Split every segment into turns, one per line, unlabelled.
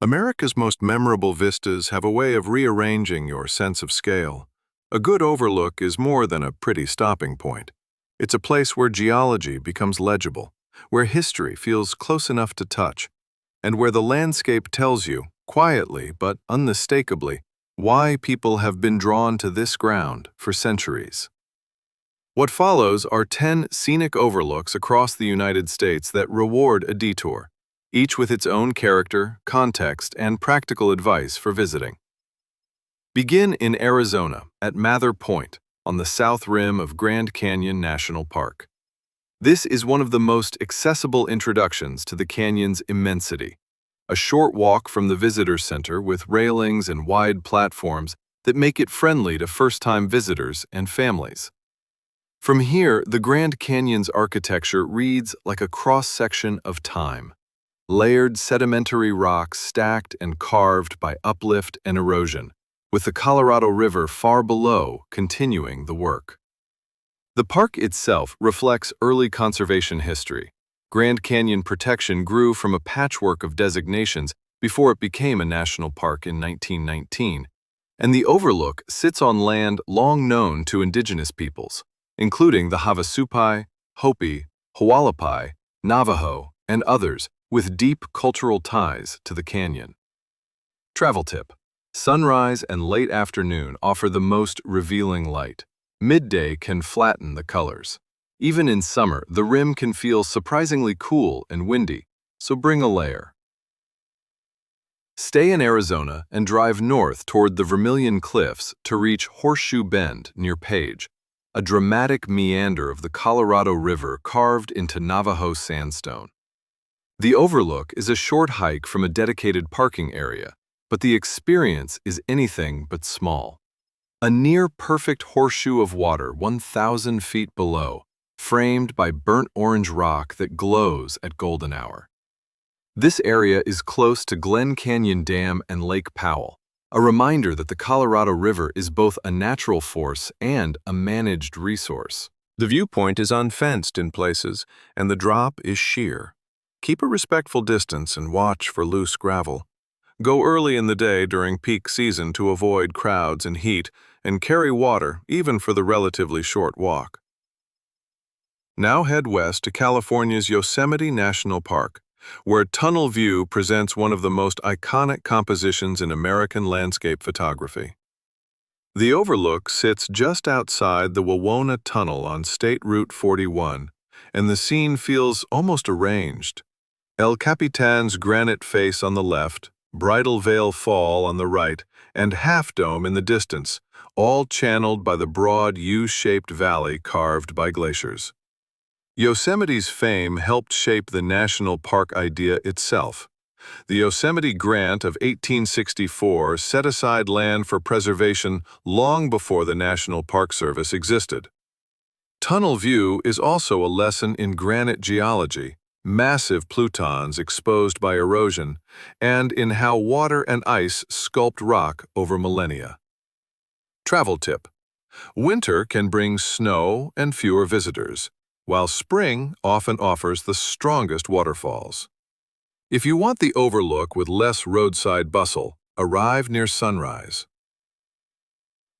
America's most memorable vistas have a way of rearranging your sense of scale. A good overlook is more than a pretty stopping point. It's a place where geology becomes legible, where history feels close enough to touch, and where the landscape tells you, quietly but unmistakably, why people have been drawn to this ground for centuries. What follows are 10 scenic overlooks across the United States that reward a detour, each with its own character, context, and practical advice for visiting. Begin in Arizona at Mather Point on the south rim of Grand Canyon National Park. This is one of the most accessible introductions to the canyon's immensity. A short walk from the visitor center with railings and wide platforms that make it friendly to first-time visitors and families. From here, the Grand Canyon's architecture reads like a cross-section of time. Layered sedimentary rocks stacked and carved by uplift and erosion, with the Colorado River far below continuing the work. The park itself reflects early conservation history. Grand Canyon protection grew from a patchwork of designations before it became a national park in 1919, and the overlook sits on land long known to Indigenous peoples, including the Havasupai, Hopi, Hualapai, Navajo, and others, with deep cultural ties to the canyon. Travel tip: sunrise and late afternoon offer the most revealing light. Midday can flatten the colors. Even in summer, the rim can feel surprisingly cool and windy, so bring a layer. Stay in Arizona and drive north toward the Vermilion Cliffs to reach Horseshoe Bend near Page, a dramatic meander of the Colorado River carved into Navajo Sandstone. The overlook is a short hike from a dedicated parking area, but the experience is anything but small. A near-perfect horseshoe of water 1,000 feet below, framed by burnt orange rock that glows at golden hour. This area is close to Glen Canyon Dam and Lake Powell, a reminder that the Colorado River is both a natural force and a managed resource. The viewpoint is unfenced in places, and the drop is sheer. Keep a respectful distance and watch for loose gravel. Go early in the day during peak season to avoid crowds and heat, and carry water even for the relatively short walk. Now head west to California's Yosemite National Park, where Tunnel View presents one of the most iconic compositions in American landscape photography. The overlook sits just outside the Wawona Tunnel on State Route 41, and the scene feels almost arranged. El Capitan's granite face on the left, Bridal Veil Fall on the right, and Half Dome in the distance, all channeled by the broad U-shaped valley carved by glaciers. Yosemite's fame helped shape the national park idea itself. The Yosemite Grant of 1864 set aside land for preservation long before the National Park Service existed. Tunnel View is also a lesson in granite geology, massive plutons exposed by erosion, and in how water and ice sculpt rock over millennia. Travel tip: winter can bring snow and fewer visitors, while spring often offers the strongest waterfalls. If you want the overlook with less roadside bustle, arrive near sunrise.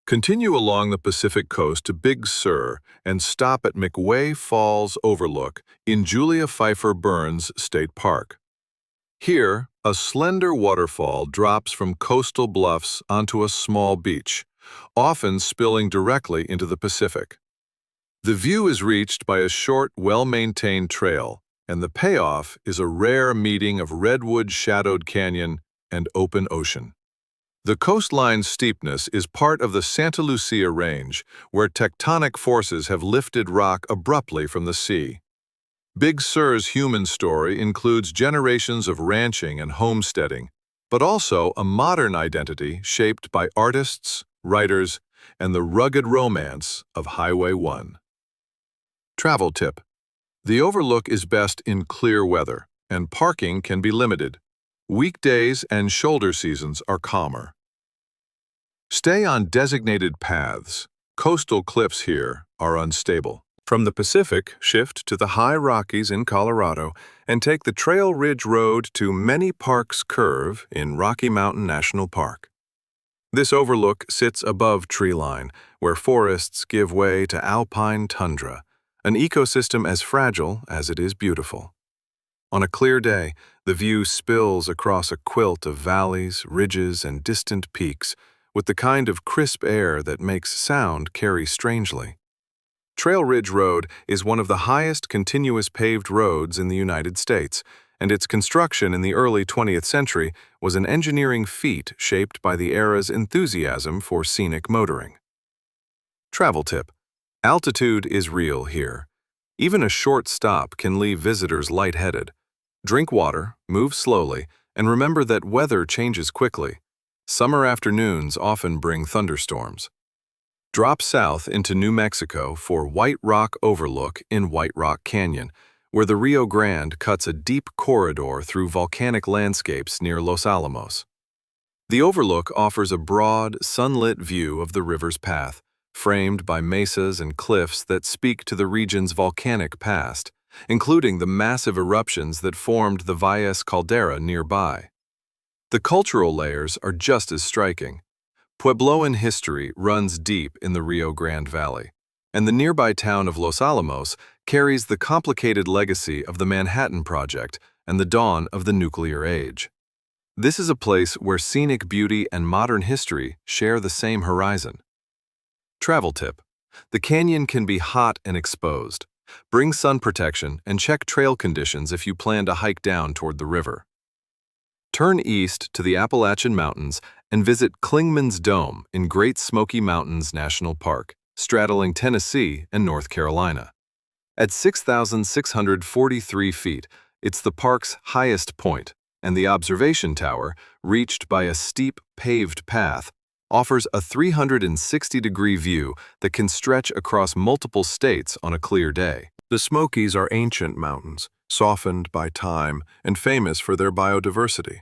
Continue along the Pacific coast to Big Sur and stop at McWay Falls Overlook in Julia Pfeiffer Burns State Park. Here, a slender waterfall drops from coastal bluffs onto a small beach, often spilling directly into the Pacific. The view is reached by a short, well-maintained trail, and the payoff is a rare meeting of redwood-shadowed canyon and open ocean. The coastline's steepness is part of the Santa Lucia Range, where tectonic forces have lifted rock abruptly from the sea. Big Sur's human story includes generations of ranching and homesteading, but also a modern identity shaped by artists, writers, and the rugged romance of Highway 1. Travel tip: the overlook is best in clear weather, and parking can be limited. Weekdays and shoulder seasons are calmer. Stay on designated paths. Coastal cliffs here are unstable. From the Pacific, shift to the high Rockies in Colorado and take the Trail Ridge Road to Many Parks Curve in Rocky Mountain National Park. This overlook sits above treeline, where forests give way to alpine tundra, an ecosystem as fragile as it is beautiful. On a clear day, the view spills across a quilt of valleys, ridges, and distant peaks, with the kind of crisp air that makes sound carry strangely. Trail Ridge Road is one of the highest continuous paved roads in the United States, and its construction in the early 20th century was an engineering feat shaped by the era's enthusiasm for scenic motoring. Travel tip: altitude is real here. Even a short stop can leave visitors lightheaded. Drink water, move slowly, and remember that weather changes quickly. Summer afternoons often bring thunderstorms. Drop south into New Mexico for White Rock Overlook in White Rock Canyon, where the Rio Grande cuts a deep corridor through volcanic landscapes near Los Alamos. The overlook offers a broad, sunlit view of the river's path, framed by mesas and cliffs that speak to the region's volcanic past, including the massive eruptions that formed the Valles caldera nearby. The cultural layers are just as striking. Puebloan history runs deep in the Rio Grande Valley, and the nearby town of Los Alamos carries the complicated legacy of the Manhattan Project and the dawn of the nuclear age. This is a place where scenic beauty and modern history share the same horizon. Travel tip: the canyon can be hot and exposed. Bring sun protection and check trail conditions if you plan to hike down toward the river. Turn east to the Appalachian Mountains and visit Clingman's Dome in Great Smoky Mountains National Park, straddling Tennessee and North Carolina. At 6,643 feet, it's the park's highest point, and the observation tower, reached by a steep, paved path, offers a 360-degree view that can stretch across multiple states on a clear day. The Smokies are ancient mountains, softened by time and famous for their biodiversity.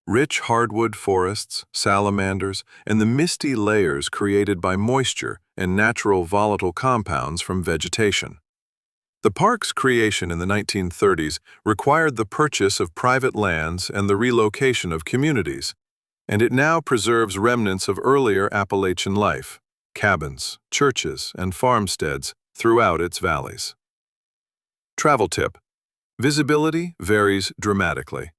Rich hardwood forests, salamanders, and the misty layers created by moisture and natural volatile compounds from vegetation. The park's creation in the 1930s required the purchase of private lands and the relocation of communities, and it now preserves remnants of earlier Appalachian life, cabins, churches, and farmsteads throughout its valleys. Travel tip: visibility varies dramatically.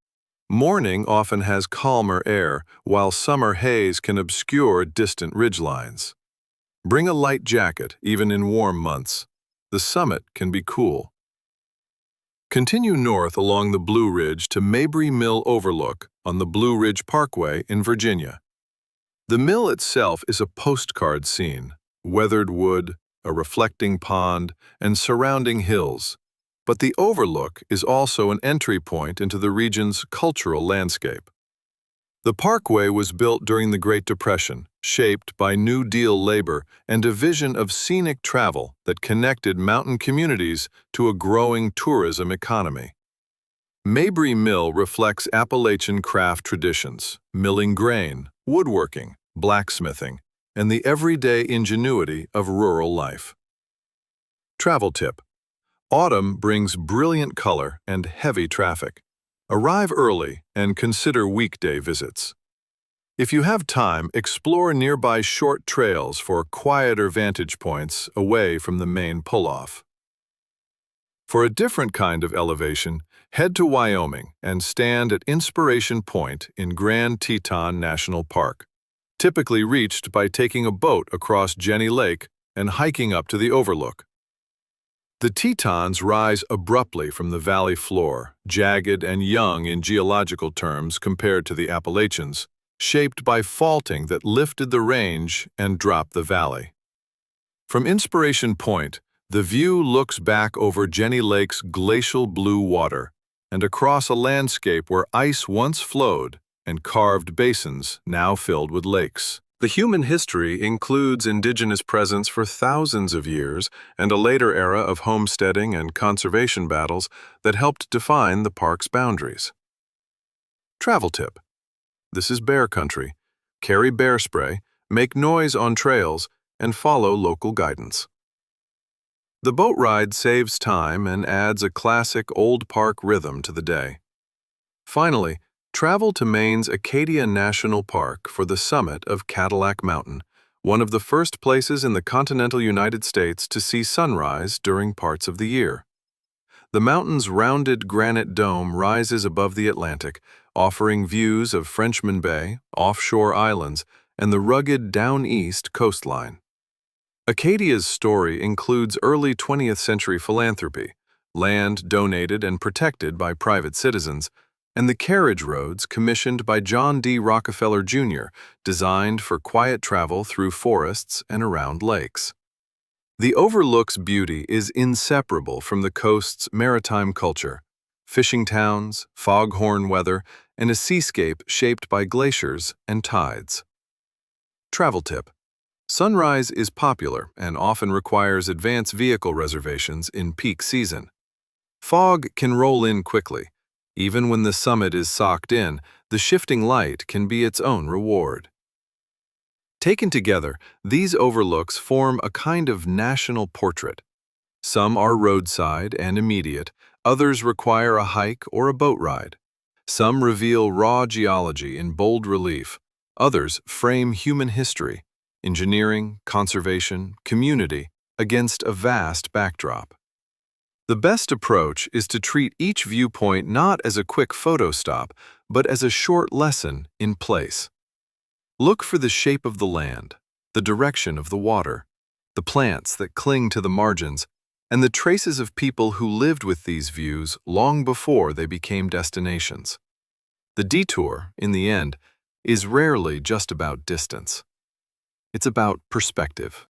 Morning often has calmer air, while summer haze can obscure distant ridgelines. Bring a light jacket, even in warm months. The summit can be cool. Continue north along the Blue Ridge to Mabry Mill Overlook on the Blue Ridge Parkway in Virginia. The mill itself is a postcard scene: weathered wood, a reflecting pond, and surrounding hills. But the overlook is also an entry point into the region's cultural landscape. The parkway was built during the Great Depression, shaped by New Deal labor and a vision of scenic travel that connected mountain communities to a growing tourism economy. Mabry Mill reflects Appalachian craft traditions, milling grain, woodworking, blacksmithing, and the everyday ingenuity of rural life. Travel tip: autumn brings brilliant color and heavy traffic. Arrive early and consider weekday visits. If you have time, explore nearby short trails for quieter vantage points away from the main pull-off. For a different kind of elevation, head to Wyoming and stand at Inspiration Point in Grand Teton National Park, typically reached by taking a boat across Jenny Lake and hiking up to the overlook. The Tetons rise abruptly from the valley floor, jagged and young in geological terms compared to the Appalachians, shaped by faulting that lifted the range and dropped the valley. From Inspiration Point, the view looks back over Jenny Lake's glacial blue water and across a landscape where ice once flowed and carved basins now filled with lakes. The human history includes Indigenous presence for thousands of years and a later era of homesteading and conservation battles that helped define the park's boundaries. Travel tip: this is bear country. Carry bear spray, make noise on trails, and follow local guidance. The boat ride saves time and adds a classic old park rhythm to the day. Finally, travel to Maine's Acadia National Park for the summit of Cadillac Mountain, one of the first places in the continental United States to see sunrise during parts of the year. The mountain's rounded granite dome rises above the Atlantic, offering views of Frenchman Bay, offshore islands, and the rugged down-east coastline. Acadia's story includes early 20th century philanthropy, land donated and protected by private citizens, and the carriage roads commissioned by John D. Rockefeller, Jr., designed for quiet travel through forests and around lakes. The Overlook's beauty is inseparable from the coast's maritime culture, fishing towns, foghorn weather, and a seascape shaped by glaciers and tides. Travel tip: sunrise is popular and often requires advance vehicle reservations in peak season. Fog can roll in quickly. Even when the summit is socked in, the shifting light can be its own reward. Taken together, these overlooks form a kind of national portrait. Some are roadside and immediate, others require a hike or a boat ride. Some reveal raw geology in bold relief, others frame human history, engineering, conservation, community, against a vast backdrop. The best approach is to treat each viewpoint not as a quick photo stop, but as a short lesson in place. Look for the shape of the land, the direction of the water, the plants that cling to the margins, and the traces of people who lived with these views long before they became destinations. The detour, in the end, is rarely just about distance. It's about perspective.